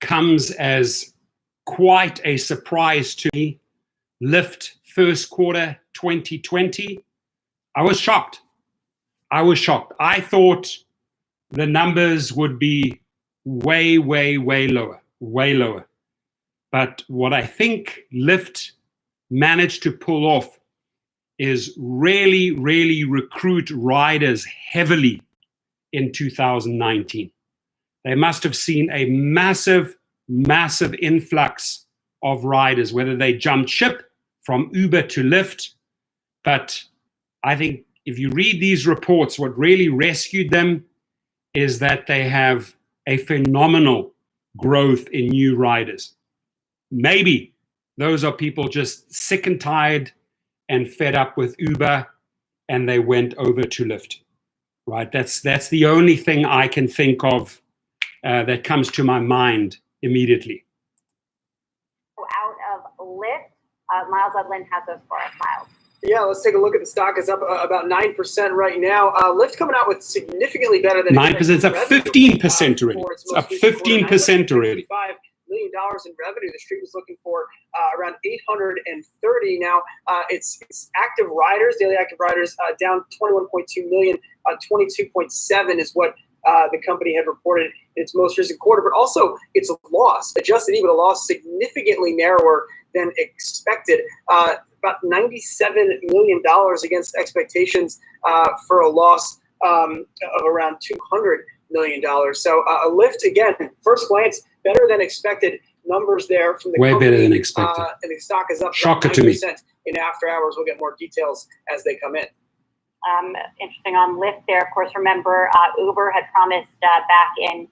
comes as quite a surprise to me. Lyft first quarter 2020, I was shocked. I thought the numbers would be way lower. But what I think Lyft managed to pull off is really recruit riders heavily in 2019. They must have seen a massive influx of riders, whether they jumped ship from Uber to Lyft. But I think if you read these reports, what really rescued them is that they have a phenomenal growth in new riders. Maybe those are people just sick and tired and fed up with Uber, and they went over to Lyft, right? That's the only thing I can think of that comes to my mind immediately. Out of Lyft, Miles Udland has those for us, Miles. Yeah, let's take a look at the stock. It's up about 9% right now. Lyft coming out with significantly better than 9%. It's up 15% already. It's up 15% already. $5 million in revenue. The street was looking for around 830. Now it's active riders, daily active riders, down 21.2 million. 22.7 is what the company had reported in its most recent quarter, but also its loss, adjusted EBITDA loss, significantly narrower than expected. About $97 million against expectations for a loss of around $200 million. So Lyft, again, first glance, better than expected numbers there from the way company. Better than expected. And the stock is up Shocker 9% to me. in after hours. We'll get more details as they come in. Interesting on Lyft there. Of course, remember Uber had promised back in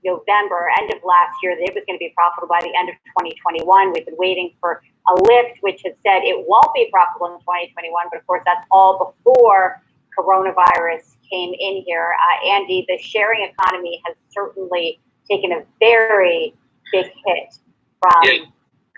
November, end of last year, that it was going to be profitable by the end of 2021. We've been waiting for a Lyft, which had said it won't be profitable in 2021, but of course that's all before coronavirus came in here. Andy, the sharing economy has certainly taken a very big hit from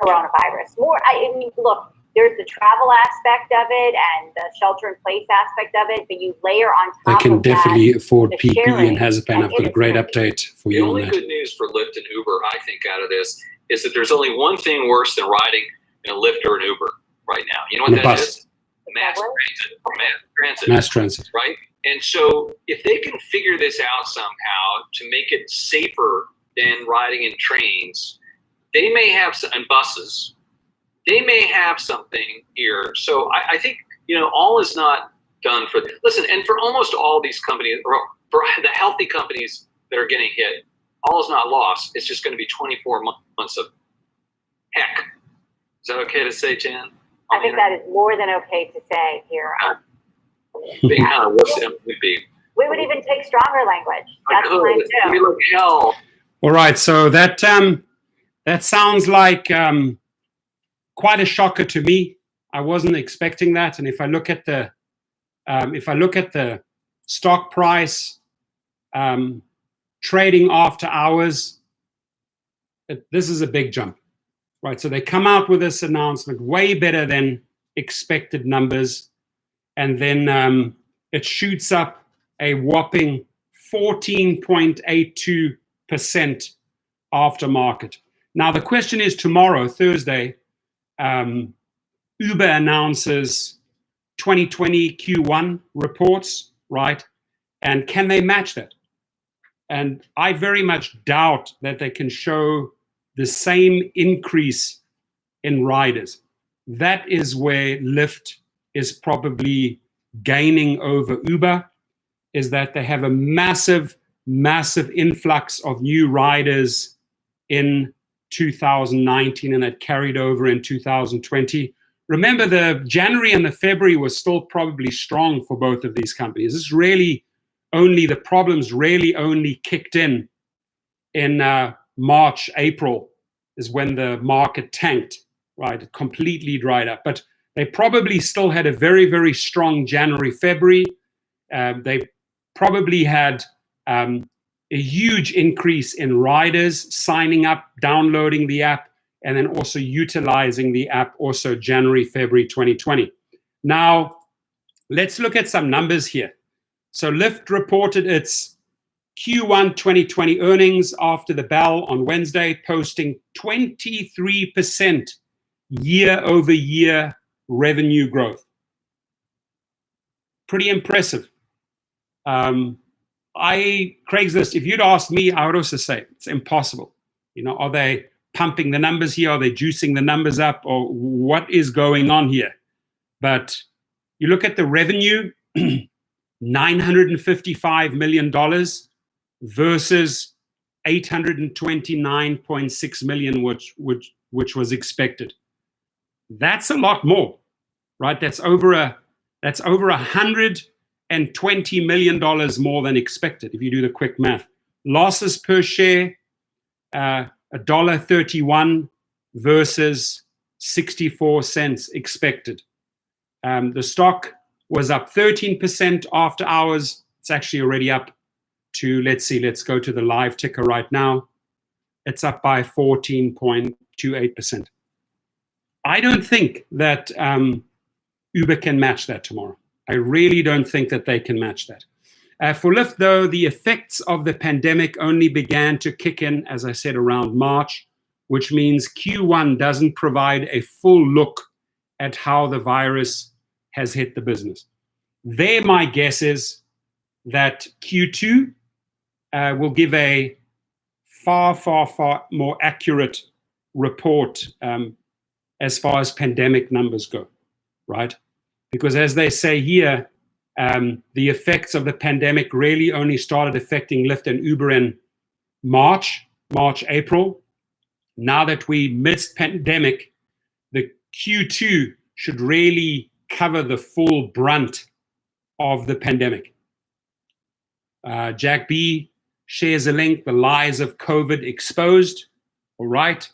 coronavirus. Look, there's the travel aspect of it and the shelter-in-place aspect of it, but you layer on top of that. They can definitely afford the PPE sharing, and Hazapan. I've got a great update for you on that. The only good news for Lyft and Uber, I think, out of this is that there's only one thing worse than riding in a Lyft or an Uber right now. You know what that is? Mass transit, right? And so if they can figure this out somehow to make it safer than riding in trains, they may have some, and buses, they may have something here. So I think, all is not done for, listen, and for almost all these companies, or for the healthy companies that are getting hit, all is not lost. It's just going to be 24 months of heck. Is that okay to say, Jan? I think that is more than okay to say here. What's it would be? We would even take stronger language. That's fine too. It'd be like hell. All right, so that sounds like quite a shocker to me. I wasn't expecting that, and if I look at the stock price trading after hours, this is a big jump, right? So they come out with this announcement, way better than expected numbers, and then it shoots up a whopping 14.82% after market. Now the question is, tomorrow, Thursday, Uber announces 2020 Q1 reports, right? And can they match that? And I very much doubt that they can show the same increase in riders. That is where Lyft is probably gaining over Uber, is that they have a massive influx of new riders in 2019, and it carried over in 2020. Remember, the January and the February was still probably strong for both of these companies. This is really only, the problems really only kicked in March, April is when the market tanked, right? It completely dried up. But they probably still had a very strong January, February. They probably had a huge increase in riders signing up, downloading the app, and then also utilizing the app also January, February 2020. Now, let's look at some numbers here. So Lyft reported its Q1 2020 earnings after the bell on Wednesday, posting 23% year-over-year revenue growth. Pretty impressive. Craigslist, if you'd asked me, I would also say it's impossible. Are they pumping the numbers here? Are they juicing the numbers up? Or what is going on here? But you look at the revenue, $955 million versus $829.6 million, which was expected. That's a lot more, right? That's over $120 million more than expected, if you do the quick math. Losses per share, $1.31 versus 64 cents expected. The stock was up 13% after hours. It's actually already up to, let's go to the live ticker right now. It's up by 14.28%. I don't think that Uber can match that tomorrow. I really don't think that they can match that. For Lyft, though, the effects of the pandemic only began to kick in, as I said, around March, which means Q1 doesn't provide a full look at how the virus has hit the business. There, my guess is that Q2 will give a far, far, far more accurate report as far as pandemic numbers go, right? Because as they say here, the effects of the pandemic really only started affecting Lyft and Uber in March, April. Now that we missed pandemic, the Q2 should really cover the full brunt of the pandemic. Jack B shares a link, the lies of COVID exposed. All right.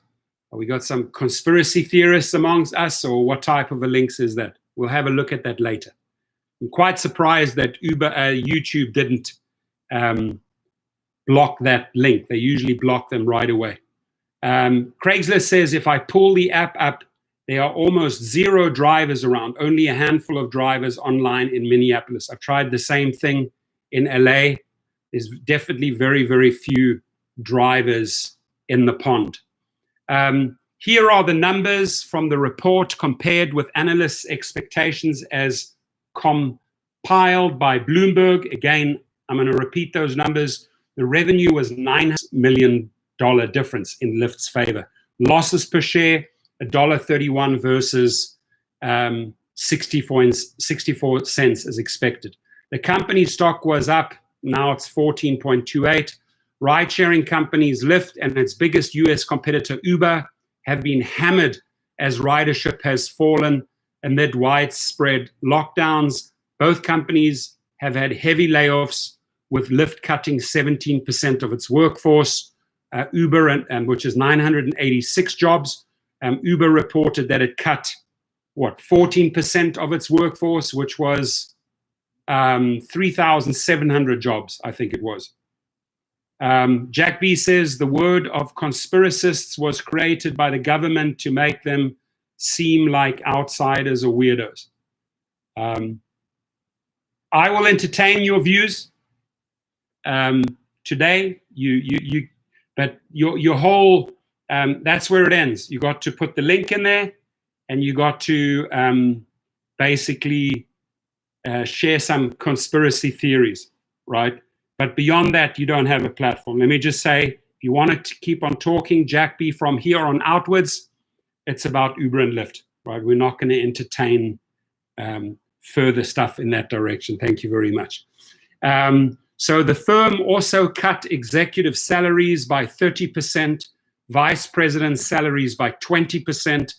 We got some conspiracy theorists amongst us, or what type of a links is that? We'll have a look at that later. I'm quite surprised that YouTube didn't block that link. They usually block them right away. Craigslist says if I pull the app up, there are almost zero drivers around, only a handful of drivers online in Minneapolis. I've tried the same thing in LA. There's definitely very, very few drivers in the pond. Here are the numbers from the report compared with analysts' expectations as compiled by Bloomberg. Again, I'm going to repeat those numbers. The revenue was $9 million difference in Lyft's favor. Losses per share, $1.31 versus 64 cents as expected. The company stock was up. Now it's 14.28. Ride-sharing companies Lyft and its biggest U.S. competitor Uber have been hammered as ridership has fallen amid widespread lockdowns. Both companies have had heavy layoffs, with Lyft cutting 17% of its workforce. Uber, which is 986 jobs. Uber reported that it cut, 14% of its workforce, which was 3,700 jobs, I think it was. Jack B says the word of conspiracists was created by the government to make them seem like outsiders or weirdos. I will entertain your views today. But your whole that's where it ends. You got to put the link in there, and you got to basically share some conspiracy theories, right? But beyond that, you don't have a platform. Let me just say, if you want to keep on talking, Jack B, from here on outwards, it's about Uber and Lyft, right? We're not going to entertain further stuff in that direction. Thank you very much. So the firm also cut executive salaries by 30%, vice president salaries by 20%,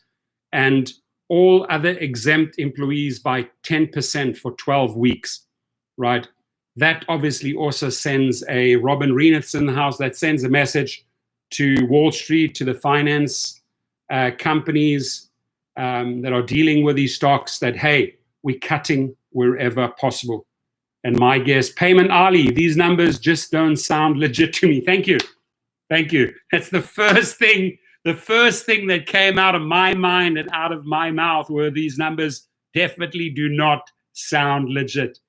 and all other exempt employees by 10% for 12 weeks, right? That obviously also sends a Robin Reenith's in the house. That sends a message to Wall Street, to the finance companies that are dealing with these stocks that, hey, we're cutting wherever possible. And my guess, Payment Ali, these numbers just don't sound legit to me. Thank you. Thank you. That's the first thing that came out of my mind and out of my mouth were these numbers definitely do not sound legit.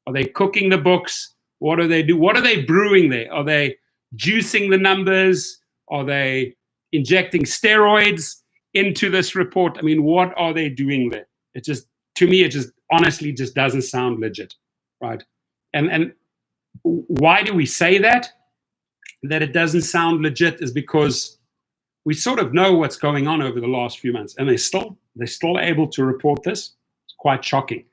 Are they cooking the books What do they do? What are they brewing there? Are they juicing the numbers? Are they injecting steroids into this report? I mean, what are they doing there? It just, to me, it just honestly just doesn't sound legit, right? And why do we say that it doesn't sound legit is because we sort of know what's going on over the last few months, and they're still able to report this. It's quite shocking.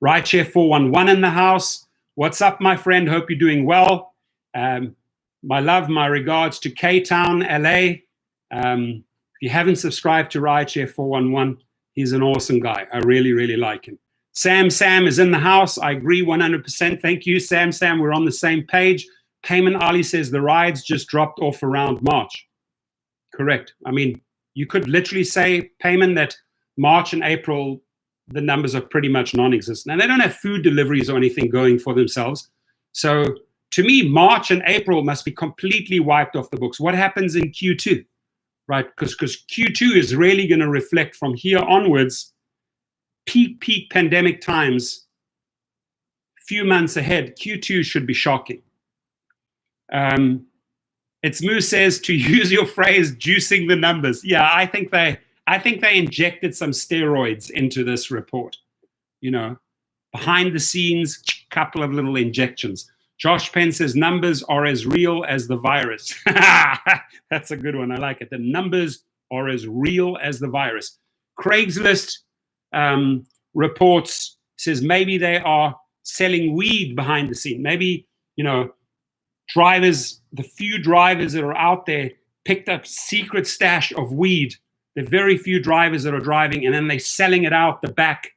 Rideshare 411 in the house. What's up, my friend? Hope you're doing well. My love, my regards to K-Town, LA. If you haven't subscribed to Rideshare 411, he's an awesome guy. I really, really like him. Sam is in the house. I agree 100%. Thank you, Sam. We're on the same page. Payman Ali says the rides just dropped off around March. Correct. I mean, you could literally say, Payman, that March and April, the numbers are pretty much non-existent. And they don't have food deliveries or anything going for themselves. So to me, March and April must be completely wiped off the books. What happens in Q2, right? Because Q2 is really going to reflect from here onwards, peak pandemic times, few months ahead. Q2 should be shocking. It's Moo says, to use your phrase, juicing the numbers. Yeah, I think they injected some steroids into this report. You know, behind the scenes, couple of little injections. Josh Penn says numbers are as real as the virus. That's a good one. I like it. The numbers are as real as the virus. Craigslist reports, says maybe they are selling weed behind the scene. Maybe, you know, drivers, the few drivers that are out there picked up secret stash of weed. The very few drivers that are driving, and then they're selling it out the back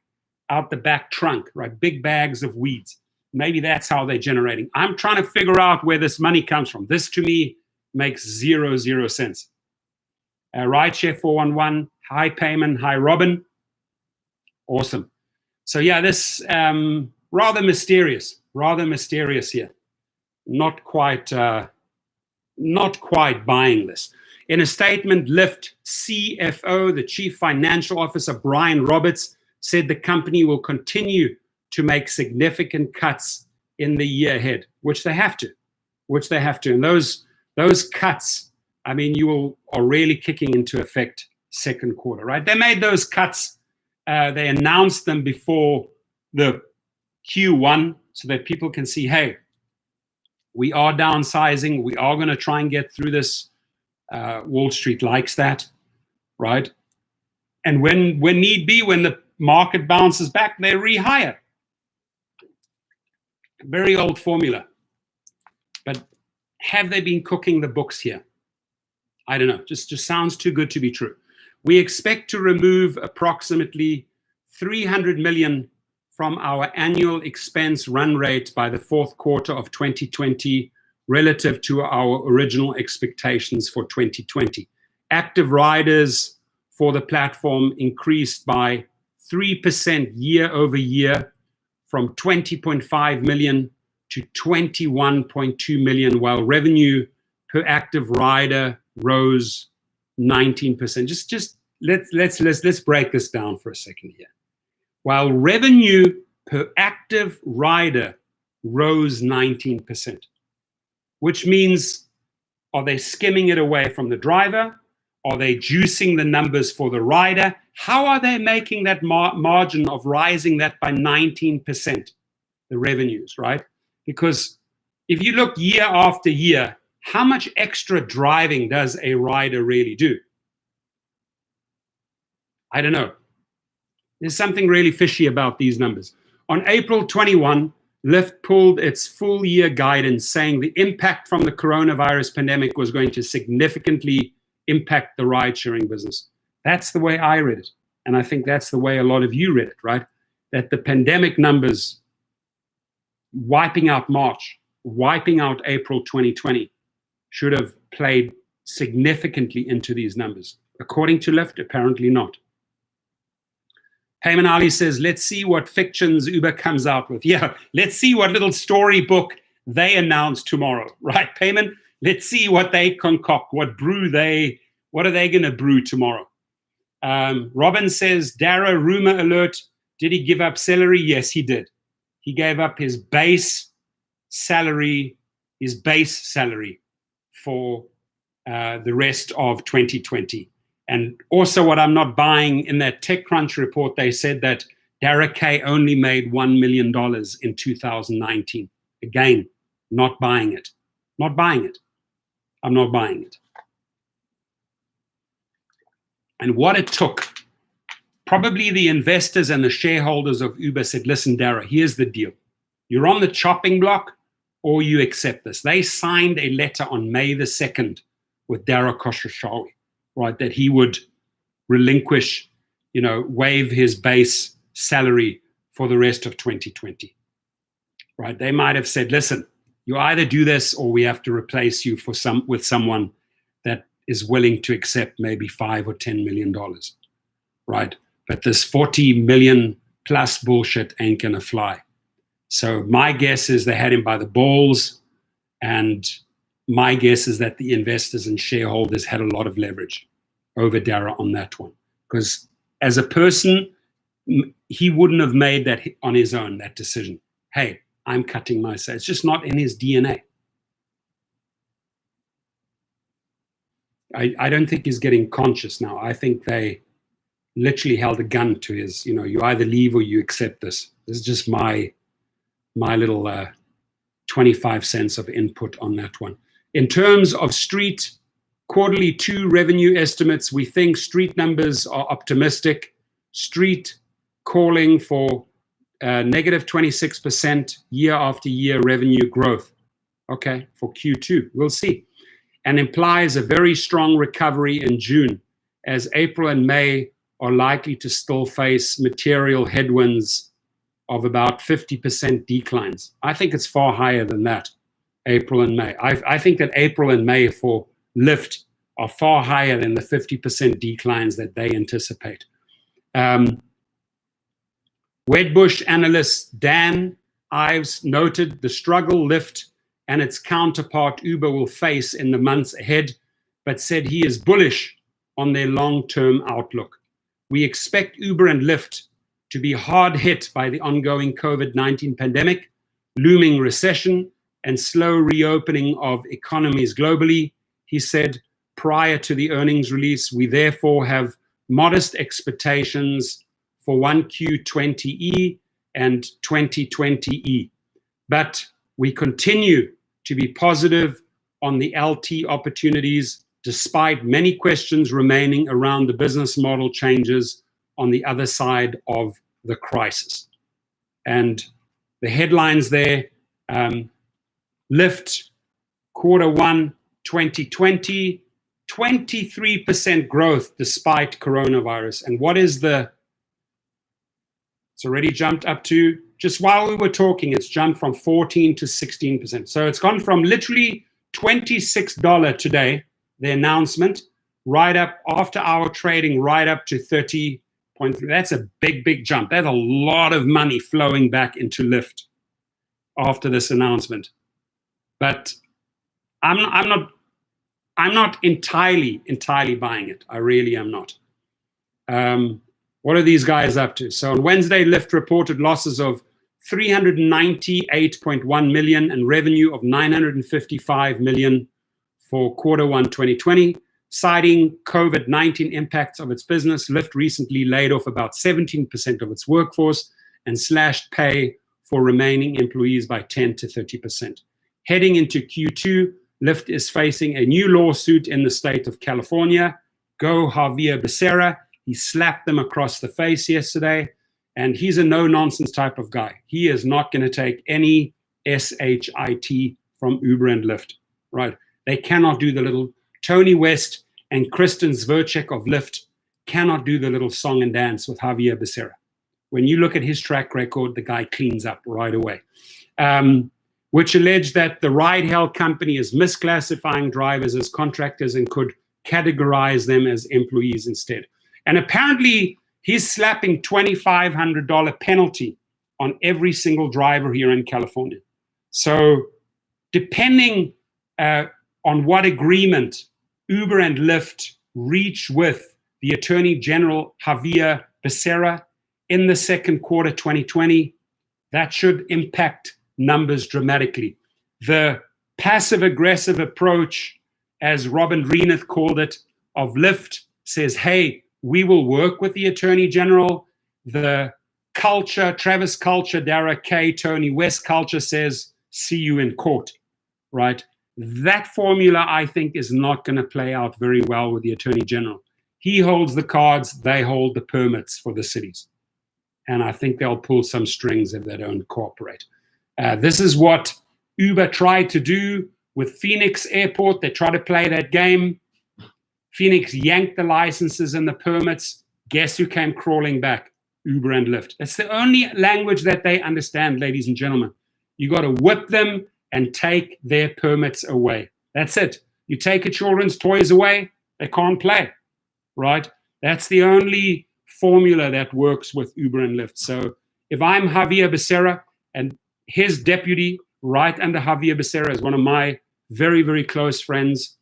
trunk, right? Big bags of weeds. Maybe that's how they're generating. I'm trying to figure out where this money comes from. This to me makes zero sense. Rideshare 411, hi Payman, hi Robin. Awesome. So yeah, this rather mysterious here. Not quite buying this. In a statement, Lyft CFO, the Chief Financial Officer, Brian Roberts, said the company will continue to make significant cuts in the year ahead, which they have to. And those cuts, I mean, are really kicking into effect second quarter, right? They made those cuts. They announced them before the Q1 so that people can see, hey, we are downsizing. We are going to try and get through this. Wall Street likes that, right? And when need be, when the market bounces back, they rehire. Very old formula. But have they been cooking the books here? I don't know. Just sounds too good to be true. We expect to remove approximately $300 million from our annual expense run rate by the fourth quarter of 2020 relative to our original expectations for 2020. Active riders for the platform increased by 3% year over year from 20.5 million to 21.2 million, while revenue per active rider rose 19%. Just let's break this down for a second here. While revenue per active rider rose 19%, which means, are they skimming it away from the driver? Are they juicing the numbers for the rider? How are they making that margin of rising that by 19%, the revenues, right? Because if you look year after year, how much extra driving does a rider really do? I don't know. There's something really fishy about these numbers. On April 21, Lyft pulled its full year guidance saying the impact from the coronavirus pandemic was going to significantly impact the ride-sharing business. That's the way I read it. And I think that's the way a lot of you read it, right? That the pandemic numbers wiping out March, wiping out April 2020 should have played significantly into these numbers. According to Lyft, apparently not. Payman Ali says, let's see what fictions Uber comes out with. Yeah, let's see what little storybook they announce tomorrow, right, Payman? Let's see what they concoct, what are they going to brew tomorrow? Robin says, Dara, rumor alert, did he give up celery? Yes, he did. He gave up his base salary, his base salary for the rest of 2020. And also what I'm not buying, in that TechCrunch report, they said that Dara K only made $1 million in 2019. Again, not buying it. Not buying it. I'm not buying it. And what it took, probably the investors and the shareholders of Uber said, listen, Dara, here's the deal. You're on the chopping block or you accept this. They signed a letter on May the 2nd with Dara Khosrowshahi, right, that he would relinquish, waive his base salary for the rest of 2020, right? They might have said, listen, you either do this or we have to replace you with someone that is willing to accept maybe $5 or $10 million, right? But this 40 million plus bullshit ain't gonna fly. So my guess is they had him by the balls, and my guess is that the investors and shareholders had a lot of leverage over Dara on that one. Because as a person, he wouldn't have made that on his own, that decision. Hey, I'm cutting my say. It's just not in his DNA. I don't think he's getting conscious now. I think they literally held a gun to his, you either leave or you accept this. This is just my little 25 cents of input on that one. In terms of Street quarterly 2 revenue estimates, we think Street numbers are optimistic. Street calling for negative 26% year after year revenue growth, okay, for Q2. We'll see. And implies a very strong recovery in June, as April and May are likely to still face material headwinds of about 50% declines. I think it's far higher than that, April and May. I think that April and May for Lyft are far higher than the 50% declines that they anticipate. Wedbush analyst Dan Ives noted the struggle Lyft and its counterpart Uber will face in the months ahead, but said he is bullish on their long-term outlook. We expect Uber and Lyft to be hard hit by the ongoing COVID-19 pandemic, looming recession, and slow reopening of economies globally, he said prior to the earnings release. We therefore have modest expectations for 1Q20E and 2020E. But we continue to be positive on the LT opportunities, despite many questions remaining around the business model changes on the other side of the crisis. And the headlines there, Lyft Q1 2020, 23% growth despite coronavirus. And what is it's already jumped up to, just while we were talking, it's jumped from 14 to 16%. So it's gone from literally $26 today, the announcement, right up after our trading, right up to 30.3. That's a big, big jump. That's a lot of money flowing back into Lyft after this announcement. But I'm not entirely buying it. I really am not. What are these guys up to? So on Wednesday, Lyft reported losses of $398.1 million and revenue of $955 million for Q1 2020. Citing COVID-19 impacts of its business, Lyft recently laid off about 17% of its workforce and slashed pay for remaining employees by 10 to 30%. Heading into Q2, Lyft is facing a new lawsuit in the state of California. Go Javier Becerra. He slapped them across the face yesterday, and he's a no-nonsense type of guy. He is not going to take any SHIT from Uber and Lyft, right? They cannot do the little Tony West and Kristen Zverchek of Lyft cannot do the little song and dance with Javier Becerra. When you look at his track record, the guy cleans up right away. Which alleged that the ride-hail company is misclassifying drivers as contractors and could categorize them as employees instead. And apparently, he's slapping $2,500 penalty on every single driver here in California. So depending on what agreement Uber and Lyft reach with the Attorney General Javier Becerra in the second quarter 2020, that should impact numbers dramatically. The passive-aggressive approach, as Robin Reeneth called it, of Lyft says, hey, we will work with the Attorney General. The culture, Travis culture, Dara K, Tony West culture says, see you in court, right? That formula, I think, is not going to play out very well with the Attorney General. He holds the cards, they hold the permits for the cities. And I think they'll pull some strings if they don't cooperate. This is what Uber tried to do with Phoenix Airport. They tried to play that game. Phoenix yanked the licenses and the permits. Guess who came crawling back? Uber and Lyft. That's the only language that they understand, ladies and gentlemen. You got to whip them and take their permits away. That's it. You take a children's toys away, they can't play, right? That's the only formula that works with Uber and Lyft. So if I'm Javier Becerra, and his deputy right under Javier Becerra is one of my very, very close friends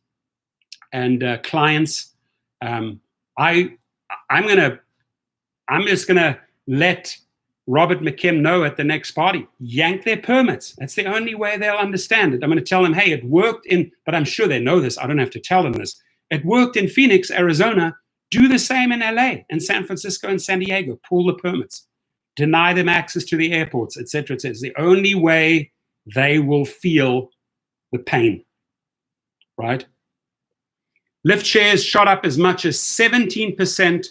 and clients, I'm just gonna let Robert McKim know at the next party, yank their permits. That's the only way they'll understand it. I'm going to tell them, hey, it worked but I'm sure they know this. I don't have to tell them this. It worked in Phoenix, Arizona. Do the same in LA and San Francisco and San Diego. Pull the permits. Deny them access to the airports, etc., etc. It's the only way they will feel the pain, right? Lyft shares shot up as much as 17%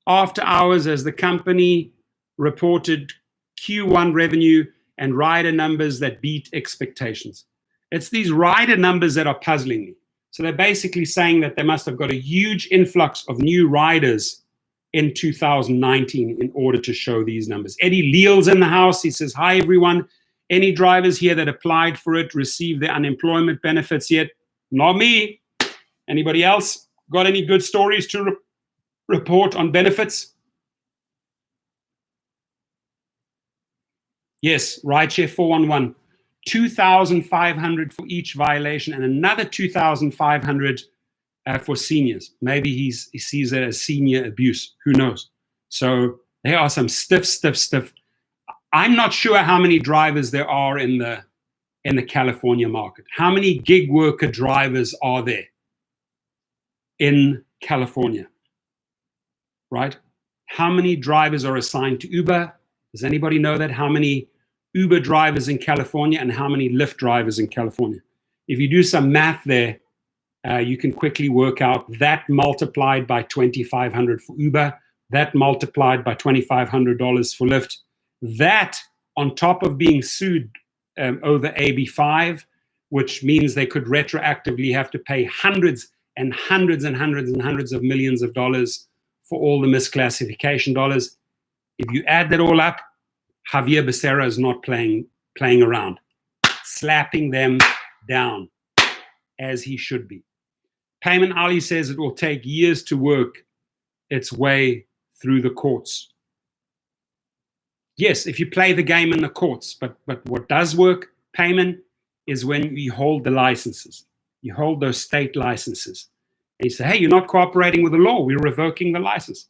after hours as the company reported Q1 revenue and rider numbers that beat expectations. It's these rider numbers that are puzzling me. So they're basically saying that they must have got a huge influx of new riders in 2019 in order to show these numbers. Eddie Leal's in the house. He says, hi, everyone. Any drivers here that applied for it received their unemployment benefits yet? Not me. Anybody else got any good stories to report on benefits? Yes, Rideshare 411, 2,500 for each violation and another 2,500 for seniors. Maybe he sees it as senior abuse. Who knows? So there are some stiff. I'm not sure how many drivers there are in the California market. How many gig worker drivers are there in California? Right? How many drivers are assigned to Uber? Does anybody know that? How many Uber drivers in California and how many Lyft drivers in California? If you do some math there, you can quickly work out that multiplied by 2,500 for Uber, that multiplied by $2,500 for Lyft, that on top of being sued over AB5, which means they could retroactively have to pay hundreds and hundreds and hundreds and hundreds of millions of dollars for all the misclassification dollars. If you add that all up, Javier Becerra is not playing around, slapping them down as he should be. Payman Ali says it will take years to work its way through the courts. Yes, if you play the game in the courts, but what does work, Payman, is when you hold the licenses. You hold those state licenses. And you say, hey, you're not cooperating with the law. We're revoking the license.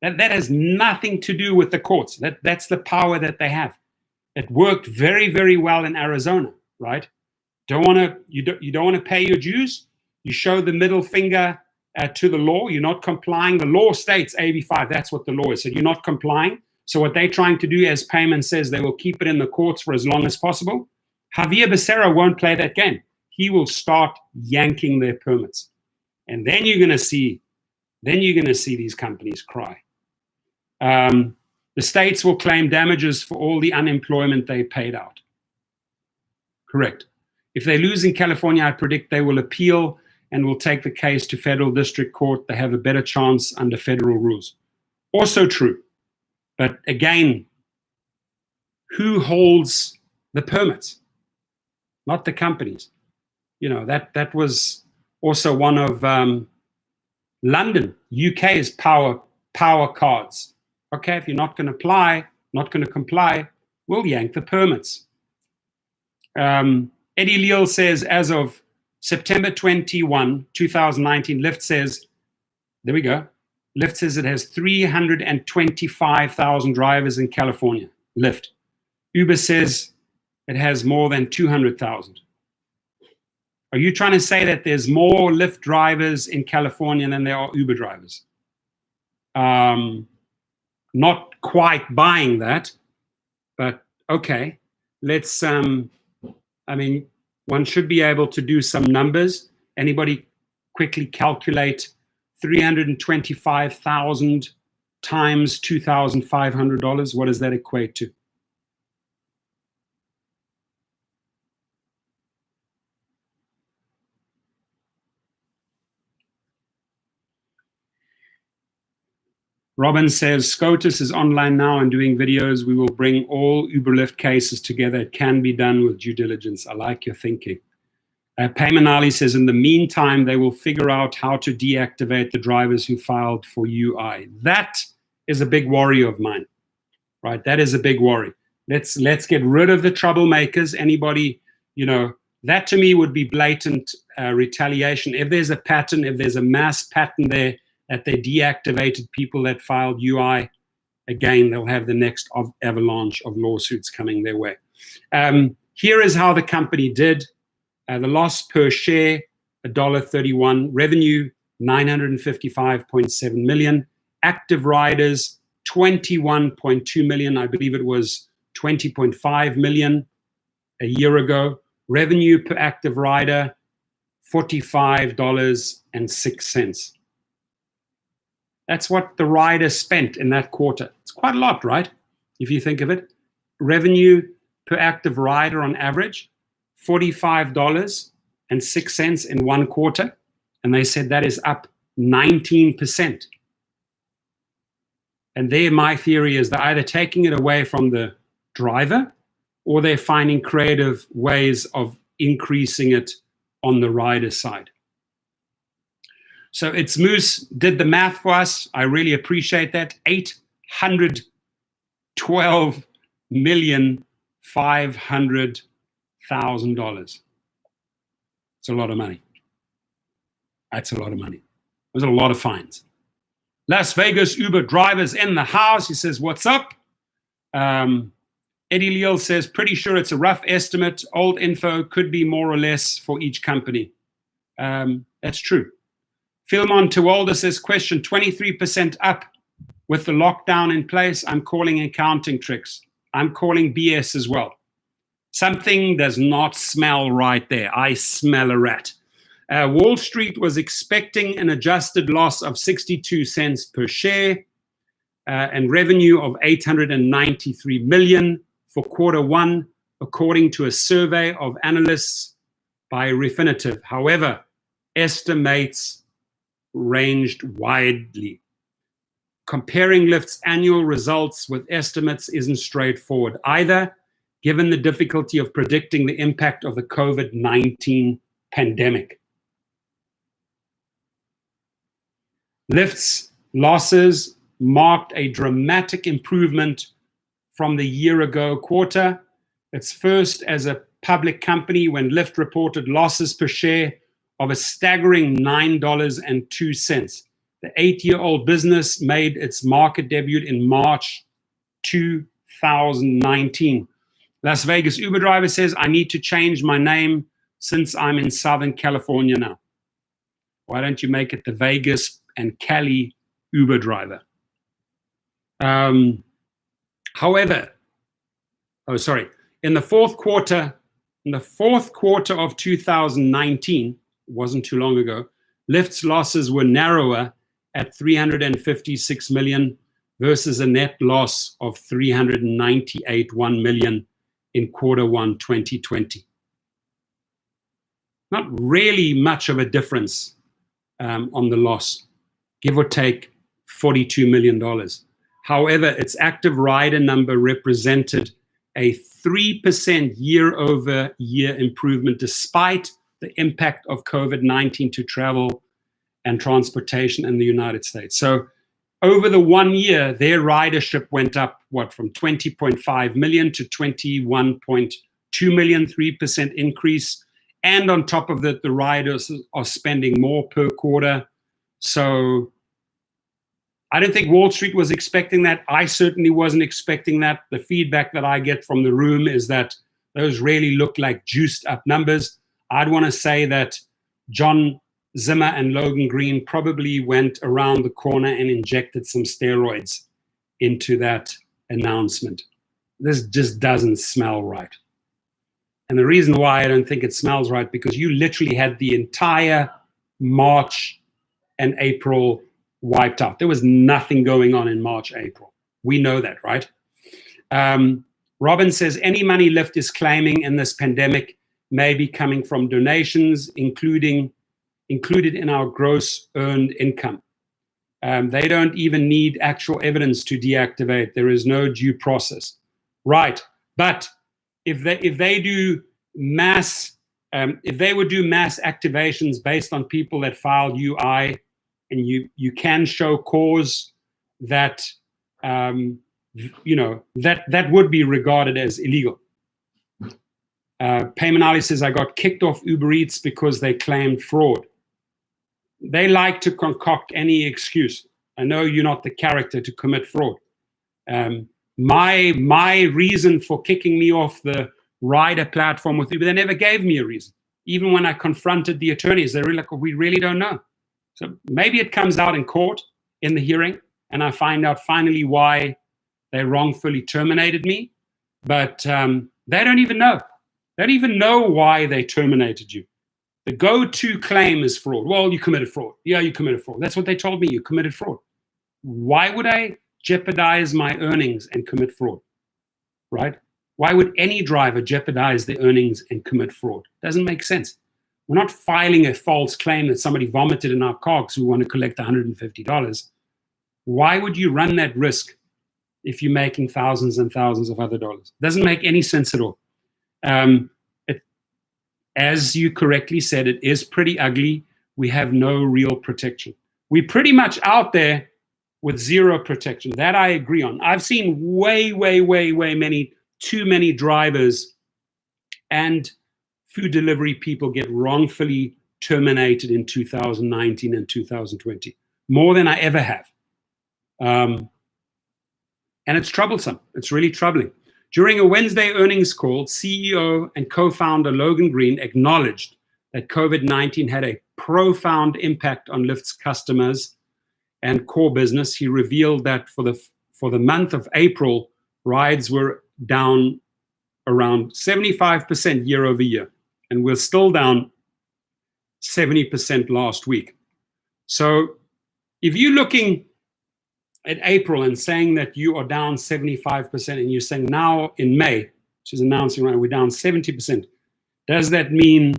That has nothing to do with the courts. That's the power that they have. It worked very, very well in Arizona, right? You don't want to pay your dues. You show the middle finger to the law. You're not complying. The law states AB5. That's what the law is. So you're not complying. So what they're trying to do, as Payman says, they will keep it in the courts for as long as possible. Javier Becerra won't play that game. He will start yanking their permits. And then you're going to see these companies cry. The states will claim damages for all the unemployment they paid out. Correct. If they lose in California, I predict they will appeal and will take the case to federal district court. They have a better chance under federal rules. Also true. But again, who holds the permits? Not the companies. You know, that was also one of London, UK's power cards. Okay, if you're not going to comply, we'll yank the permits. Eddie Leal says, as of September 21, 2019, Lyft says, there we go. Lyft says it has 325,000 drivers in California. Lyft. Uber says it has more than 200,000. Are you trying to say that there's more Lyft drivers in California than there are Uber drivers? Not quite buying that, but okay. Let's, I mean, one should be able to do some numbers. Anybody quickly calculate 325,000 times $2,500? What does that equate to? Robin says, SCOTUS is online now and doing videos. We will bring all Uber Lyft cases together. It can be done with due diligence. I like your thinking. Paymanali says, in the meantime, they will figure out how to deactivate the drivers who filed for UI. That is a big worry of mine, right? That is a big worry. Let's get rid of the troublemakers. Anybody, you know, that to me would be blatant retaliation. If there's a pattern, if there's a mass pattern there, that they deactivated people that filed UI, again, they'll have the next avalanche of lawsuits coming their way. Here is how the company did. The loss per share, $1.31. Revenue, $955.7 million. Active riders, 21.2 million. I believe it was 20.5 million a year ago. Revenue per active rider, $45.06. That's what the rider spent in that quarter. It's quite a lot, right? If you think of it. Revenue per active rider on average, $45.06 in one quarter. And they said that is up 19%. And there, my theory is they're either taking it away from the driver or they're finding creative ways of increasing it on the rider side. So it's Moose did the math for us. I really appreciate that. $812,500,000. It's a lot of money. That's a lot of money. There's a lot of fines. Las Vegas Uber drivers in the house. He says, what's up? Eddie Leal says, pretty sure it's a rough estimate. Old info, could be more or less for each company. That's true. Philmon Tewalda says, question, 23% up with the lockdown in place. I'm calling accounting tricks. I'm calling BS as well. Something does not smell right there. I smell a rat. Wall Street was expecting an adjusted loss of 62 cents per share and revenue of 893 million for quarter one, according to a survey of analysts by Refinitiv. However, estimates ranged widely. Comparing Lyft's annual results with estimates isn't straightforward either, given the difficulty of predicting the impact of the COVID-19 pandemic. Lyft's losses marked a dramatic improvement from the year-ago quarter. It's first as a public company when Lyft reported losses per share of a staggering $9.02. The 8-year-old business made its market debut in March 2019. Las Vegas Uber driver says, I need to change my name since I'm in Southern California now. Why don't you make it the Vegas and Cali Uber driver? However, in the fourth quarter of 2019, it wasn't too long ago, Lyft's losses were narrower at 356 million versus a net loss of 398.1 million in quarter one 2020. Not really much of a difference on the loss, give or take $42 million. However, its active rider number represented a 3% year-over-year improvement despite the impact of COVID-19 to travel and transportation in the United States. So over the 1 year, their ridership went up, from 20.5 million to 21.2 million, 3% increase. And on top of that, the riders are spending more per quarter. So I don't think Wall Street was expecting that. I certainly wasn't expecting that. The feedback that I get from the room is that Those really look like juiced up numbers. I'd want to say that John Zimmer and Logan Green probably went around the corner and injected some steroids into that announcement. This just doesn't smell right. And the reason why I don't think it smells right, because you literally had the entire March and April wiped out. There was nothing going on in March, April. We know that, right? Robin says, any money Lyft is claiming in this pandemic may be coming from donations, included in our gross earned income. They don't even need actual evidence to deactivate. There is no due process. Right, but if they do mass, if they would do mass activations based on people that filed UI, and you can show cause that, that would be regarded as illegal. Paymanali says, I got kicked off Uber Eats because they claimed fraud. They like to concoct any excuse. I know you're not the character to commit fraud. My reason for kicking me off the rider platform with Uber, they never gave me a reason. Even when I confronted the attorneys, they were like, we really don't know. So maybe it comes out in court in the hearing, and I find out finally why they wrongfully terminated me. But they don't even know. They don't even know why they terminated you. The go-to claim is fraud. Well, you committed fraud. Yeah, you committed fraud. That's what they told me. You committed fraud. Why would I jeopardize my earnings and commit fraud? Right? Why would any driver jeopardize their earnings and commit fraud? Doesn't make sense. We're not filing a false claim that somebody vomited in our car because we want to collect $150. Why would you run that risk if you're making thousands and thousands of other dollars? Doesn't make any sense at all. As you correctly said, it is pretty ugly. We have no real protection. We're pretty much out there with zero protection. That I agree on. I've seen way too many drivers and food delivery people get wrongfully terminated in 2019 and 2020. More than I ever have. And it's troublesome. It's really troubling. During a Wednesday earnings call, CEO and co-founder Logan Green acknowledged that COVID-19 had a profound impact on Lyft's customers and core business. He revealed that for the month of April, rides were down around 75% year over year, and we're still down 70% last week. So if you're looking at April and saying that you are down 75%, and you're saying now in May, she's announcing right, we're down 70%, does that mean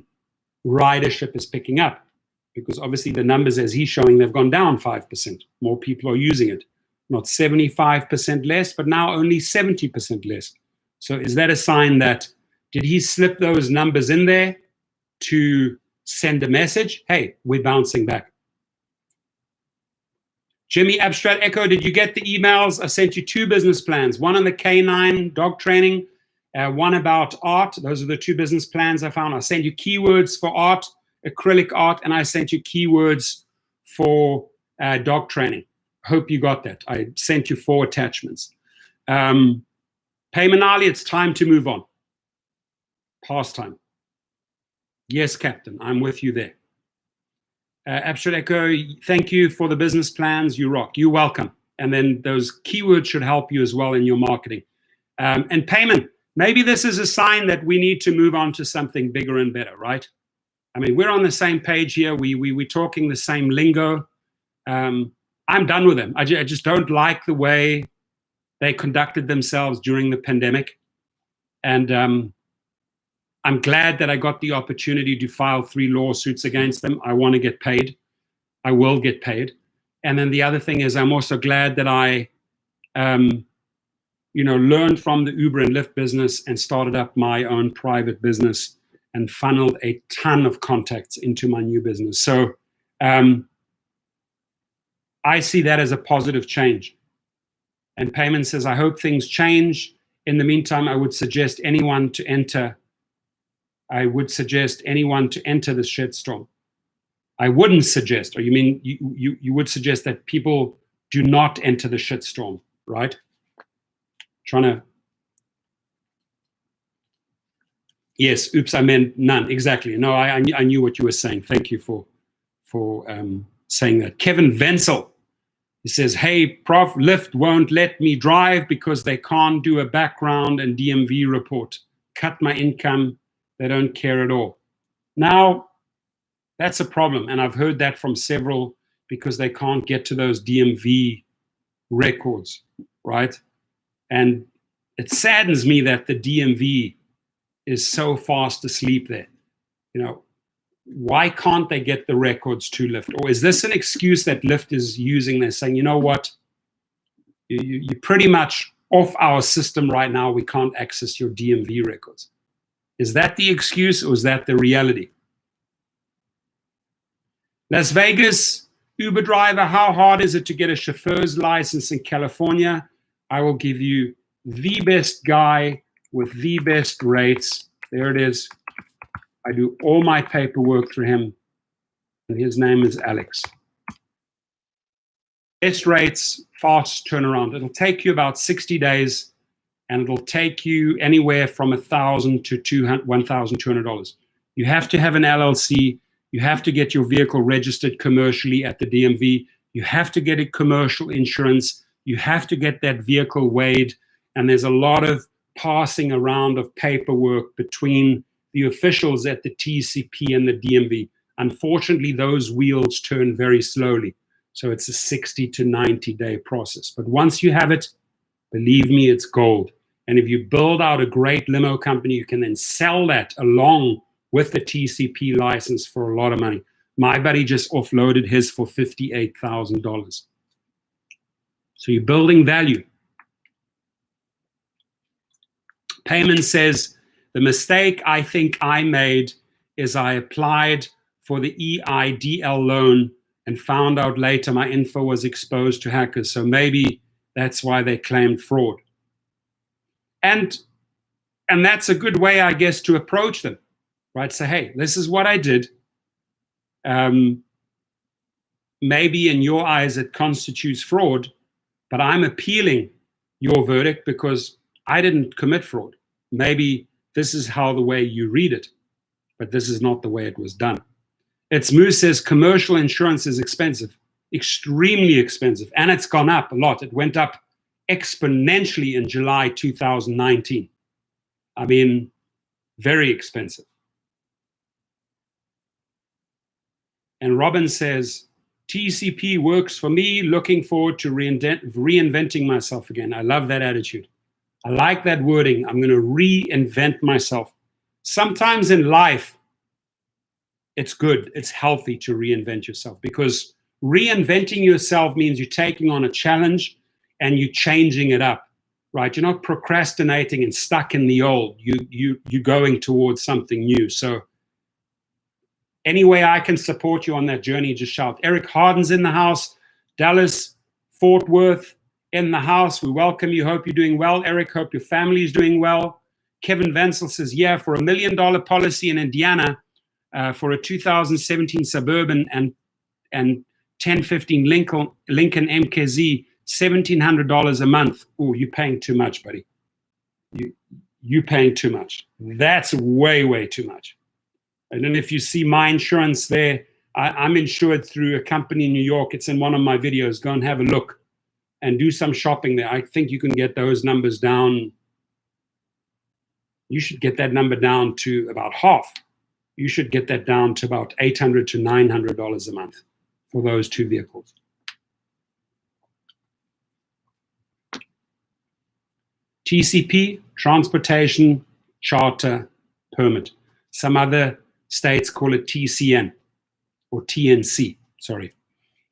ridership is picking up? Because obviously the numbers as he's showing, they've gone down 5%. More people are using it. Not 75% less, but now only 70% less. So is that a sign that, did he slip those numbers in there to send a message? Hey, we're bouncing back. Jimmy Abstract Echo, did you get the emails? I sent you 2 business plans, one on the K9 dog training, one about art. Those are the 2 business plans I found. I sent you keywords for art, acrylic art, and I sent you keywords for dog training. Hope you got that. I sent you 4 attachments. Paymanali, it's time to move on. Past time. Yes, Captain, I'm with you there. Abstract Echo, thank you for the business plans. You rock. You're welcome. And then those keywords should help you as well in your marketing. And payment, maybe this is a sign that we need to move on to something bigger and better, right? I mean, we're on the same page here. We're talking the same lingo. I'm done with them. I just don't like the way they conducted themselves during the pandemic. And I'm glad that I got the opportunity to file 3 lawsuits against them. I want to get paid. I will get paid. And then the other thing is, I'm also glad that I, learned from the Uber and Lyft business and started up my own private business and funneled a ton of contacts into my new business. So I see that as a positive change. And Payment says, I hope things change. In the meantime, I would suggest anyone to enter the shitstorm. I wouldn't suggest, or you mean you would suggest that people do not enter the shitstorm, right? Yes, oops, I meant none. Exactly. No, I knew what you were saying. Thank you for saying that. Kevin Wenzel, he says, hey, Prof, Lyft won't let me drive because they can't do a background and DMV report. Cut my income. They don't care at all. Now, that's a problem. And I've heard that from several because they can't get to those DMV records, right? And it saddens me that the DMV is so fast asleep there. You know, why can't they get the records to Lyft? Or is this an excuse that Lyft is using? They're saying, you know what, you're pretty much off our system right now. We can't access your DMV records. Is that the excuse or is that the reality? Las Vegas, Uber driver, how hard is it to get a chauffeur's license in California? I will give you the best guy with the best rates. There it is. I do all my paperwork for him, and his name is Alex. Best rates, fast turnaround. It'll take you about 60 days, and it'll take you anywhere from $1,000 to $1,200. You have to have an LLC. You have to get your vehicle registered commercially at the DMV. You have to get a commercial insurance. You have to get that vehicle weighed, and there's a lot of passing around of paperwork between the officials at the TCP and the DMV. Unfortunately, those wheels turn very slowly. So it's a 60 to 90 day process. But once you have it, believe me, it's gold. And if you build out a great limo company, you can then sell that along with the TCP license for a lot of money. My buddy just offloaded his for $58,000. So you're building value. Payman says, the mistake I think I made is I applied for the EIDL loan and found out later my info was exposed to hackers. So maybe that's why they claimed fraud. And that's a good way, I guess, to approach them, right? Say, hey, this is what I did. Maybe in your eyes it constitutes fraud, but I'm appealing your verdict because I didn't commit fraud. Maybe this is how the way you read it, but this is not the way it was done. It's Moose says commercial insurance is expensive, extremely expensive, and it's gone up a lot. It went up exponentially in July 2019. I mean, very expensive. And Robin says, TCP works for me, looking forward to reinventing myself again. I love that attitude. I like that wording. I'm going to reinvent myself. Sometimes in life, it's good, it's healthy to reinvent yourself, because reinventing yourself means you're taking on a challenge and you're changing it up, right? You're not procrastinating and stuck in the old. You're going towards something new. So any way I can support you on that journey, just shout. Eric Harden's in the house. Dallas, Fort Worth in the house. We welcome you. Hope you're doing well. Eric, hope your family is doing well. Kevin Wenzel says, yeah, for $1 million policy in Indiana, for a 2017 Suburban and 1015 Lincoln MKZ, $1,700 a month. Oh, you're paying too much, buddy. You're paying too much. That's way, way too much. I don't know if you see my insurance there. I'm insured through a company in New York. It's in one of my videos. Go and have a look and do some shopping there. I think you can get those numbers down. You should get that number down to about half. You should get that down to about $800 to $900 a month for those two vehicles. TCP, transportation, charter, permit. Some other states call it TCN or TNC, sorry.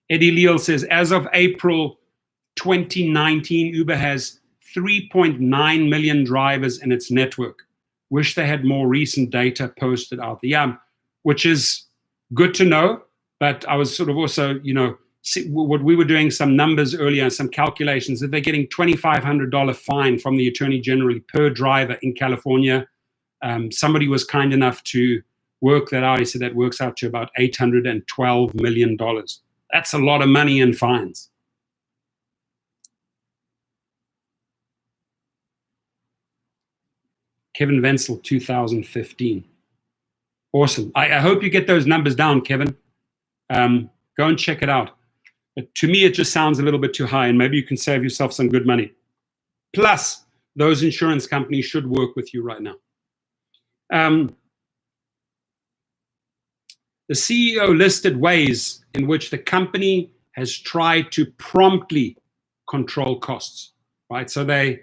Eddie Leal says, as of April 2019, Uber has 3.9 million drivers in its network. Wish they had more recent data posted out there. Yeah, which is good to know, but I was sort of also, what we were doing some numbers earlier, some calculations, that they're getting $2,500 fine from the Attorney General per driver in California. Somebody was kind enough to work that out. He said that works out to about $812 million. That's a lot of money in fines. Kevin Wenzel, 2015. Awesome. I hope you get those numbers down, Kevin. Go and check it out. But to me, it just sounds a little bit too high, and maybe you can save yourself some good money. Plus, those insurance companies should work with you right now. The CEO listed ways in which the company has tried to promptly control costs, right? So they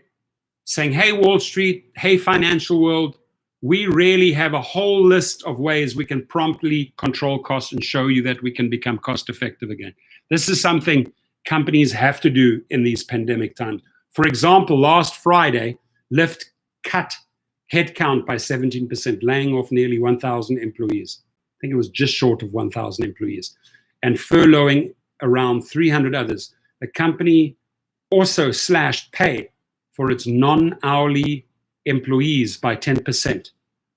saying, hey, Wall Street, hey, financial world, we really have a whole list of ways we can promptly control costs and show you that we can become cost effective again. This is something companies have to do in these pandemic times. For example, last Friday, Lyft cut headcount by 17%, laying off nearly 1,000 employees. I think it was just short of 1,000 employees, and furloughing around 300 others. The company also slashed pay for its non-hourly employees by 10%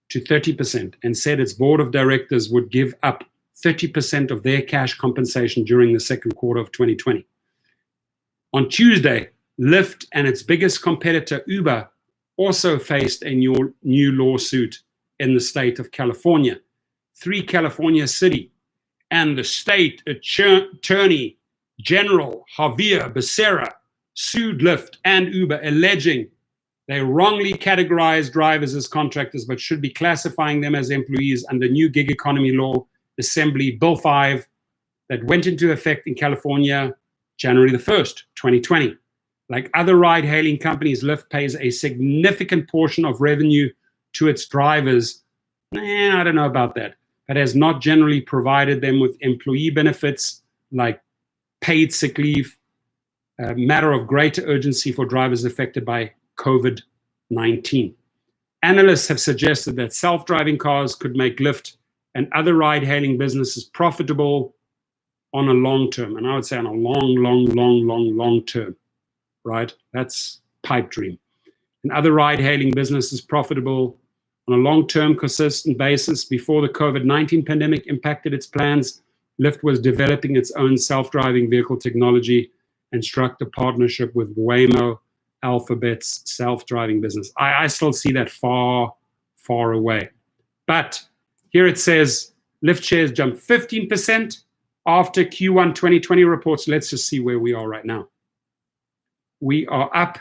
to 30%, and said its board of directors would give up 30% of their cash compensation during the second quarter of 2020. On Tuesday, Lyft and its biggest competitor, Uber, also faced a new lawsuit in the state of California. 3 California city and the state attorney general, Javier Becerra, sued Lyft and Uber, alleging they wrongly categorized drivers as contractors but should be classifying them as employees under new gig economy law, Assembly Bill 5, that went into effect in California January the 1st, 2020. Like other ride-hailing companies, Lyft pays a significant portion of revenue to its drivers. I don't know about that, but has not generally provided them with employee benefits like paid sick leave, a matter of greater urgency for drivers affected by COVID-19. Analysts have suggested that self-driving cars could make Lyft and other ride-hailing businesses profitable on a long term. And I would say on a long term, right? That's pipe dream. And other ride-hailing businesses profitable on a long-term, consistent basis. Before the COVID-19 pandemic impacted its plans, Lyft was developing its own self-driving vehicle technology and struck a partnership with Waymo, Alphabet's self-driving business. I still see that far away. But here it says Lyft shares jumped 15% after Q1 2020 reports. Let's just see where we are right now. We are up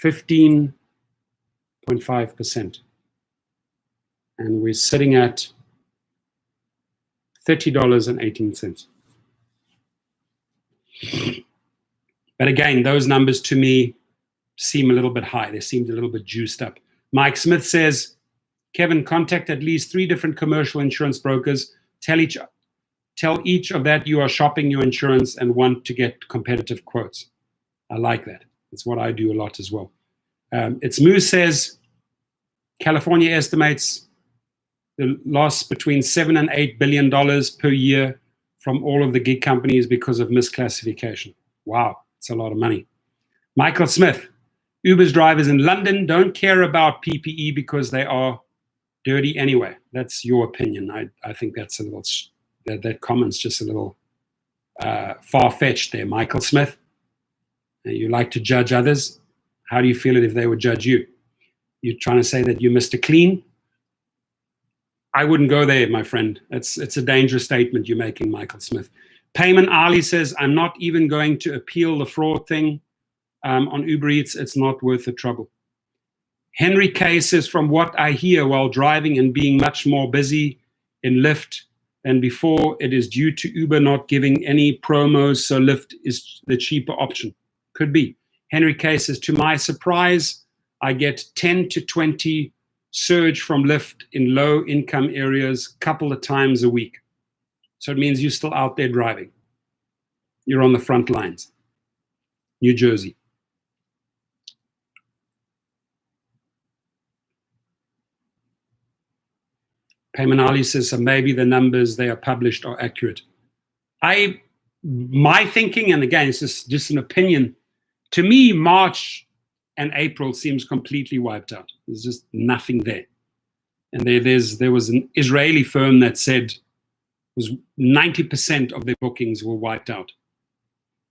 15.5%. And we're sitting at $30.18. But again, those numbers to me seem a little bit high. They seemed a little bit juiced up. Mike Smith says, Kevin, contact at least 3 different commercial insurance brokers. Tell each of that you are shopping your insurance and want to get competitive quotes. I like that. That's what I do a lot as well. It's Moose says, California estimates the loss between $7 and $8 billion per year from all of the gig companies because of misclassification. Wow, it's a lot of money. Michael Smith, Uber's drivers in London don't care about PPE because they are dirty anyway. That's your opinion. I think that's a little, that comment's just a little far-fetched there, Michael Smith. You like to judge others. How do you feel it if they would judge you? You're trying to say that you're Mr. Clean? I wouldn't go there, my friend. It's a dangerous statement you're making, Michael Smith. Payman Ali says, I'm not even going to appeal the fraud thing on Uber Eats. It's not worth the trouble. Henry K says, from what I hear while driving and being much more busy in Lyft than before, it is due to Uber not giving any promos, so Lyft is the cheaper option. Could be. Henry K says, to my surprise, I get 10 to 20 surge from Lyft in low income areas a couple of times a week. So it means you're still out there driving. You're on the front lines. New Jersey. Payman Ali says, so maybe the numbers they are published are accurate. My thinking, and again, it's just an opinion, to me, March and April seems completely wiped out. There's just nothing there. And there was an Israeli firm that said was 90% of their bookings were wiped out.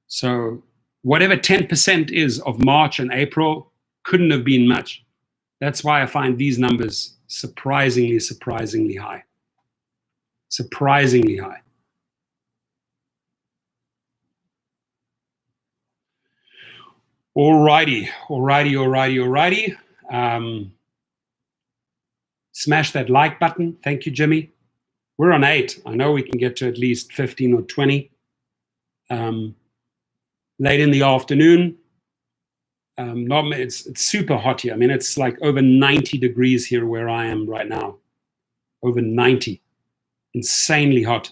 So whatever 10% is of March and April couldn't have been much. That's why I find these numbers surprisingly high. Surprisingly high. Alrighty. Smash that like button. Thank you, Jimmy. We're on 8. I know we can get to at least 15 or 20. Late in the afternoon. It's super hot here. I mean, it's like over 90 degrees here where I am right now. Over 90. Insanely hot.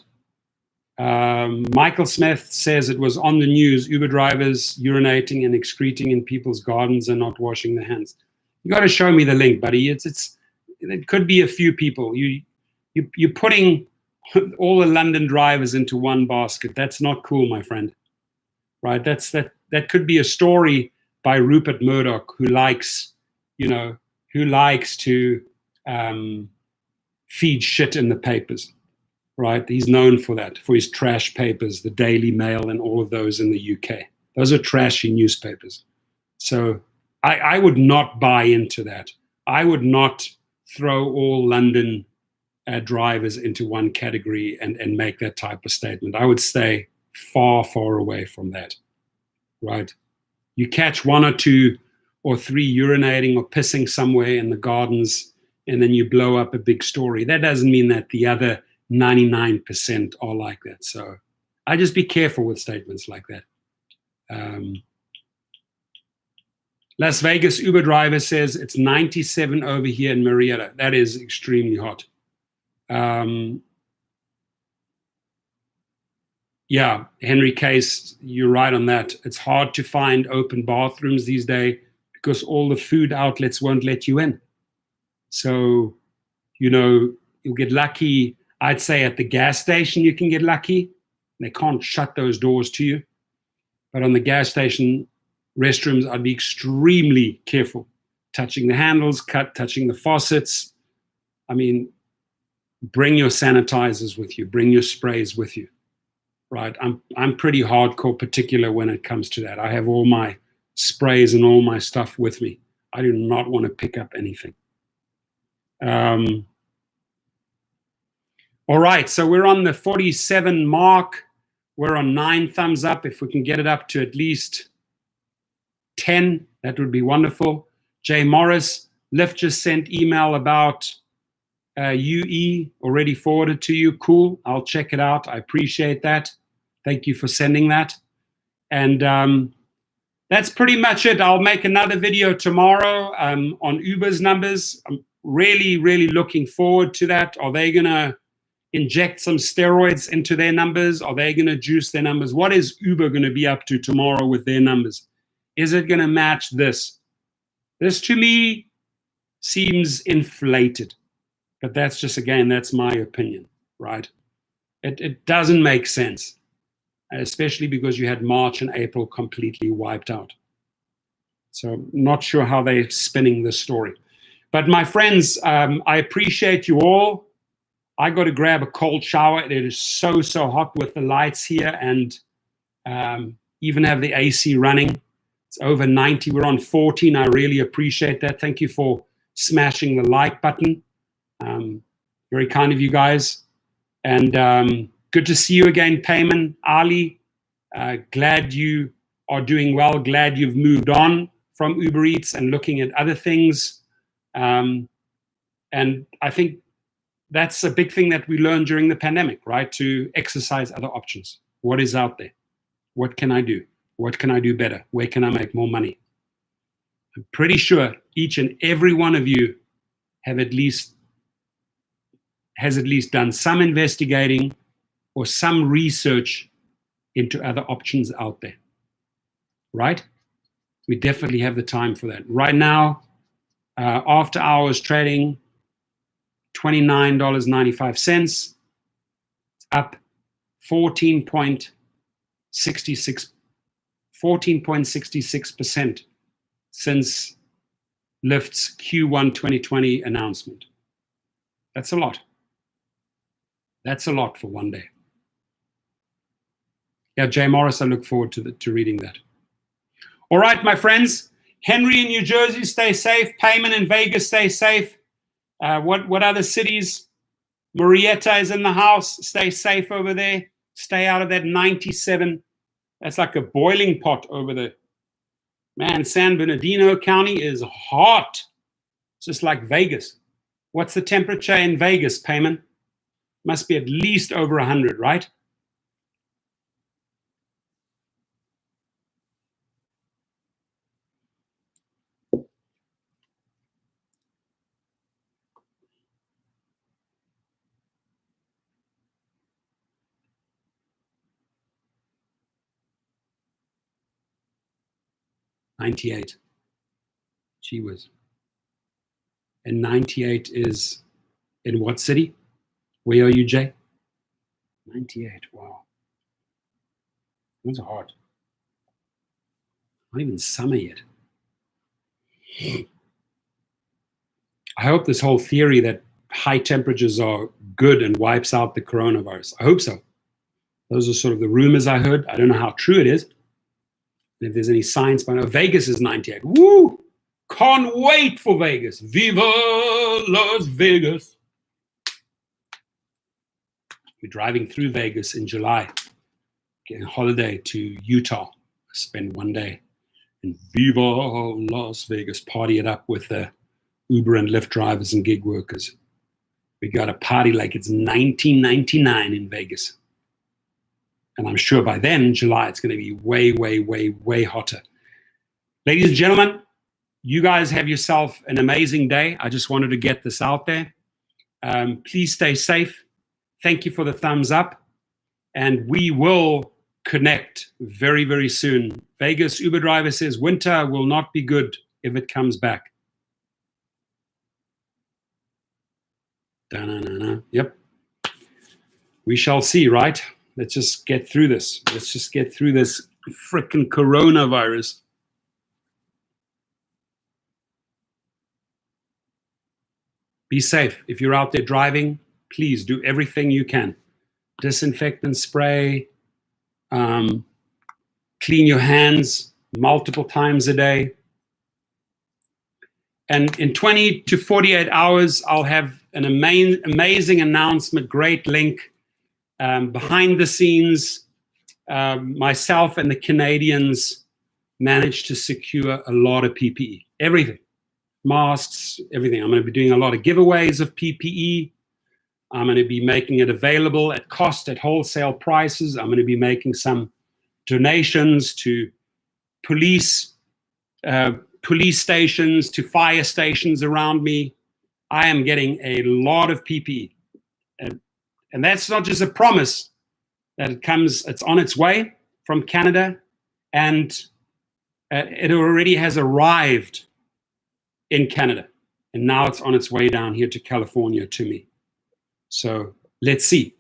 Michael Smith says it was on the news, Uber drivers urinating and excreting in people's gardens and not washing their hands. You got to show me the link, buddy. It could be a few people. You're putting all the London drivers into one basket. That's not cool, my friend. Right? That could be a story by Rupert Murdoch, who likes to feed shit in the papers. Right? He's known for that, for his trash papers, the Daily Mail and all of those in the UK. Those are trashy newspapers. So I would not buy into that. I would not throw all London drivers into one category and make that type of statement. I would stay far away from that. Right? You catch 1 or 2 or 3 urinating or pissing somewhere in the gardens, and then you blow up a big story. That doesn't mean that the other 99% are like that. So I just be careful with statements like that. Las Vegas Uber driver says it's 97 over here in Marietta. That is extremely hot. Yeah, Henry Case, you're right on that. It's hard to find open bathrooms these days because all the food outlets won't let you in. So, you'll get lucky. I'd say at the gas station you can get lucky. They can't shut those doors to you. But on the gas station restrooms, I'd be extremely careful. Touching the handles, touching the faucets. I mean, bring your sanitizers with you. Bring your sprays with you. Right? I'm pretty hardcore particular when it comes to that. I have all my sprays and all my stuff with me. I do not want to pick up anything. All right, so we're on the 47 mark. We're on 9 thumbs up. If we can get it up to at least 10, that would be wonderful. Jay Morris, Lyft just sent email about UE, already forwarded to you. Cool, I'll check it out. I appreciate that. Thank you for sending that. And that's pretty much it. I'll make another video tomorrow on Uber's numbers. I'm really looking forward to that. Are they going to inject some steroids into their numbers? Are they going to juice their numbers? What is Uber going to be up to tomorrow with their numbers? Is it going to match this? This to me seems inflated, but that's just, again, that's my opinion, right? It doesn't make sense, especially because you had March and April completely wiped out. So not sure how they're spinning this story. But my friends, I appreciate you all. I got to grab a cold shower. It is so hot with the lights here, and even have the AC running. It's over 90. We're on 14. I really appreciate that. Thank you for smashing the like button. Very kind of you guys. And good to see you again, Payman, Ali. Glad you are doing well. Glad you've moved on from Uber Eats and looking at other things. And I think that's a big thing that we learned during the pandemic, right? To exercise other options. What is out there? What can I do? What can I do better? Where can I make more money? I'm pretty sure each and every one of you has at least done some investigating or some research into other options out there, right? We definitely have the time for that. Right now, after hours trading, $29.95, up 14.66% since Lyft's Q1 2020 announcement. That's a lot. That's a lot for one day. Yeah, Jay Morris, I look forward to reading that. All right, my friends. Henry in New Jersey, stay safe. Payman in Vegas, stay safe. What other cities? Marietta is in the house. Stay safe over there. Stay out of that 97. That's like a boiling pot over there. Man, San Bernardino County is hot. It's just like Vegas. What's the temperature in Vegas, Payman? Must be at least over 100, right? $98. Gee whiz. And 98 is in what city? Where are you, Jay? 98, wow. Those are hot. Not even summer yet. I hope this whole theory that high temperatures are good and wipes out the coronavirus. I hope so. Those are sort of the rumors I heard. I don't know how true it is. And if there's any science behind it. Vegas is 98. Woo! Can't wait for Vegas. Viva Las Vegas. We're driving through Vegas in July. Getting a holiday to Utah. Spend one day in Viva Las Vegas. Party it up with the Uber and Lyft drivers and gig workers. We got a party like it's 1999 in Vegas. And I'm sure by then, July, it's going to be way, way, way, way hotter. Ladies and gentlemen, you guys have yourself an amazing day. I just wanted to get this out there. Please stay safe. Thank you for the thumbs up. And we will connect very, very soon. Vegas Uber driver says winter will not be good if it comes back. Da-na-na-na. Yep. We shall see, right? Let's just get through this. Let's just get through this frickin' coronavirus. Be safe. If you're out there driving, please do everything you can. Disinfectant spray, clean your hands multiple times a day. And in 20 to 48 hours, I'll have an amazing announcement, great link. Behind the scenes, myself and the Canadians managed to secure a lot of PPE, everything, masks, everything. I'm going to be doing a lot of giveaways of PPE. I'm going to be making it available at cost, at wholesale prices. I'm going to be making some donations to police stations, to fire stations around me. I am getting a lot of PPE. And that's not just a promise that it's on its way from Canada, and it already has arrived in Canada. And now it's on its way down here to California to me. So let's see.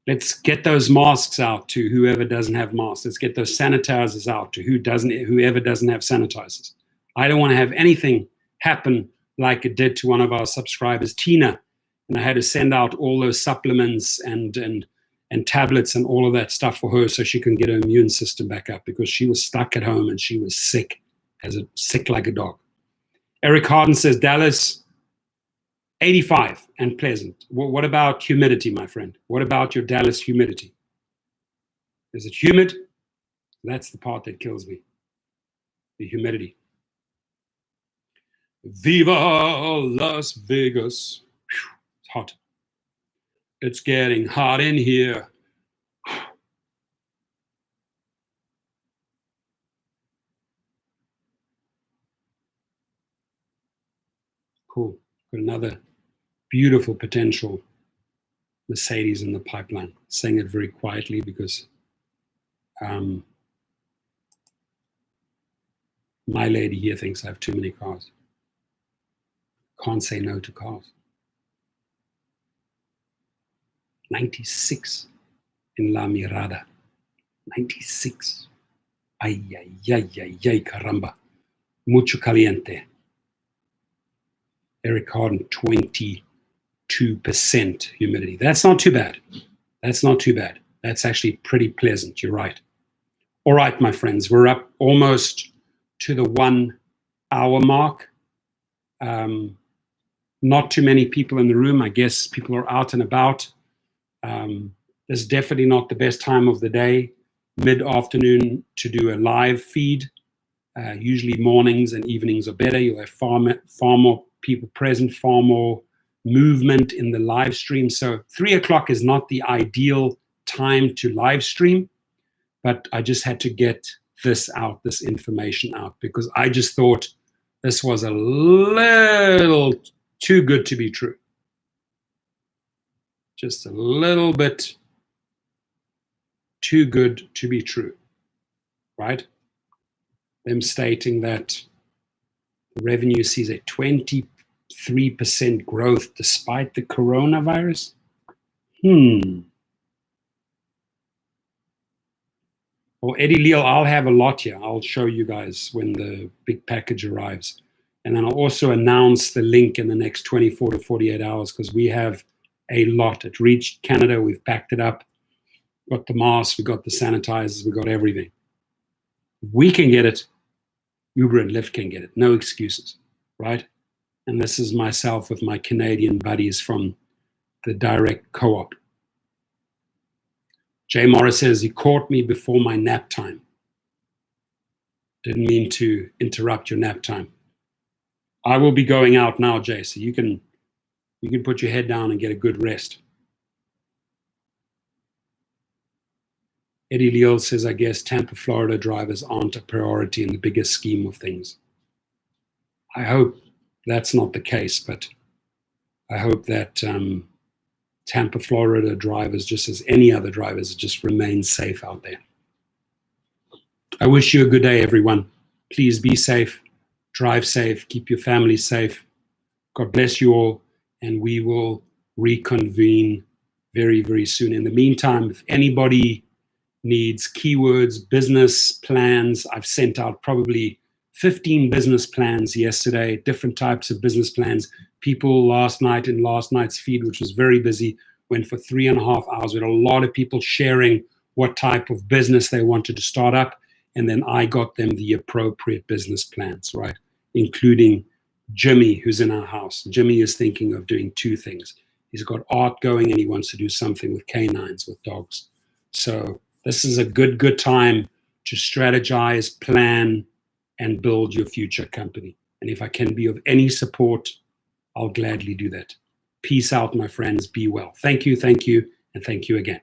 Let's get those masks out to whoever doesn't have masks. Let's get those sanitizers out to whoever doesn't have sanitizers. I don't want to have anything happen like it did to one of our subscribers, Tina. And I had to send out all those supplements and tablets and all of that stuff for her so she can get her immune system back up, because she was stuck at home and she was sick like a dog. Eric Harden says, Dallas, 85 and pleasant. What about humidity, my friend? What about your Dallas humidity? Is it humid? That's the part that kills me, the humidity. Viva Las Vegas. It's hot. It's getting hot in here. Cool. Got another beautiful potential Mercedes in the pipeline. Saying it very quietly because my lady here thinks I have too many cars. Can't say no to cars. 96 in La Mirada. 96. Ay, ay, ay, ay, ay, caramba. Mucho caliente. Eric Harden, 22% humidity. That's not too bad. That's not too bad. That's actually pretty pleasant. You're right. All right, my friends, we're up almost to the 1 hour mark. Not too many people in the room. I guess people are out and about. This is definitely not the best time of the day, mid-afternoon, to do a live feed. Usually mornings and evenings are better. You'll have far more people present, far more movement in the live stream. So 3 o'clock is not the ideal time to live stream, but I just had to get this out, this information out, because I just thought this was a little too good to be true. Just a little bit too good to be true, right? Them stating that the revenue sees a 23% growth despite the coronavirus. Well, Eddie Leal, I'll have a lot here. I'll show you guys when the big package arrives. And then I'll also announce the link in the next 24 to 48 hours because we have a lot. It reached Canada. We've packed it up. Got the masks. We got the sanitizers. We got everything. We can get it. Uber and Lyft can get it. No excuses, right? And this is myself with my Canadian buddies from the direct co-op. Jay Morris says, he caught me before my nap time. Didn't mean to interrupt your nap time. I will be going out now, Jay, so you can put your head down and get a good rest. Eddie Leal says, I guess Tampa, Florida drivers aren't a priority in the bigger scheme of things. I hope that's not the case, but I hope that Tampa, Florida drivers, just as any other drivers, just remain safe out there. I wish you a good day, everyone. Please be safe, drive safe, keep your family safe. God bless you all, and we will reconvene very, very soon. In the meantime, if anybody needs keywords, business plans, I've sent out probably 15 business plans yesterday, different types of business plans. People last night in last night's feed, which was very busy, went for 3.5 hours. We had a lot of people sharing what type of business they wanted to start up. And then I got them the appropriate business plans, right? Including Jimmy, who's in our house. Jimmy is thinking of doing 2 things. He's got art going and he wants to do something with canines, with dogs. So this is a good time to strategize, plan, and build your future company. And if I can be of any support, I'll gladly do that. Peace out, my friends. Be well. Thank you, and thank you again.